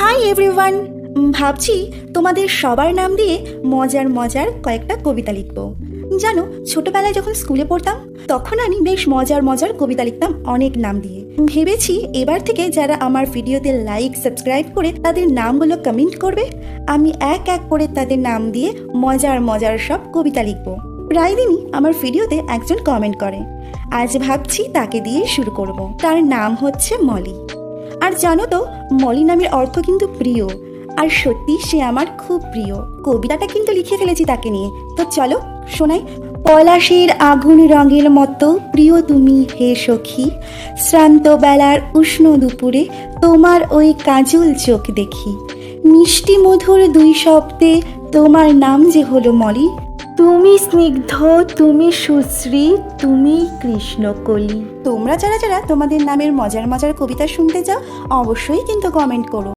Hi everyone, ভাবছি তোমাদের সবার নাম দিয়ে মজার মজার কয়েকটা কবিতা লিখব। জানো, ছোটবেলায় যখন স্কুলে পড়তাম তখন আমি বেশ মজার মজার কবিতা লিখতাম অনেক নাম দিয়ে। ভেবেছি এবার থেকে যারা আমার ভিডিওতে লাইক সাবস্ক্রাইব করে তাদের নামগুলো কমেন্ট করবে, আমি এক এক করে তাদের নাম দিয়ে মজার মজার সব কবিতা লিখব। প্রায় দিনই আমার ভিডিওতে একজন কমেন্ট করে, আজ ভাবছি তাকে দিয়ে শুরু করব। তার নাম হচ্ছে মলি। আর জানো তো, মলি নামের অর্থ কিন্তু প্রিয়, আর সত্যি সে আমার খুব প্রিয়। কবিতাটা কিন্তু লিখে ফেলেছি তাকে নিয়ে, তো চলো শোনাই। পলাশের আগুন রঙের মতো প্রিয় তুমি হে সখী, শ্রান্ত বেলার উষ্ণ দুপুরে তোমার ওই কাজল চোখ দেখি, মিষ্টি মধুর দুই শব্দে তোমার নাম যে হলো মলি, তুমি স্নিগ্ধ, তুমি সুশ্রী, তুমি কৃষ্ণকলি। তোমরা যারা যারা তোমাদের নামের মজার মজার কবিতা শুনতে চাও অবশ্যই কিন্তু কমেন্ট করো।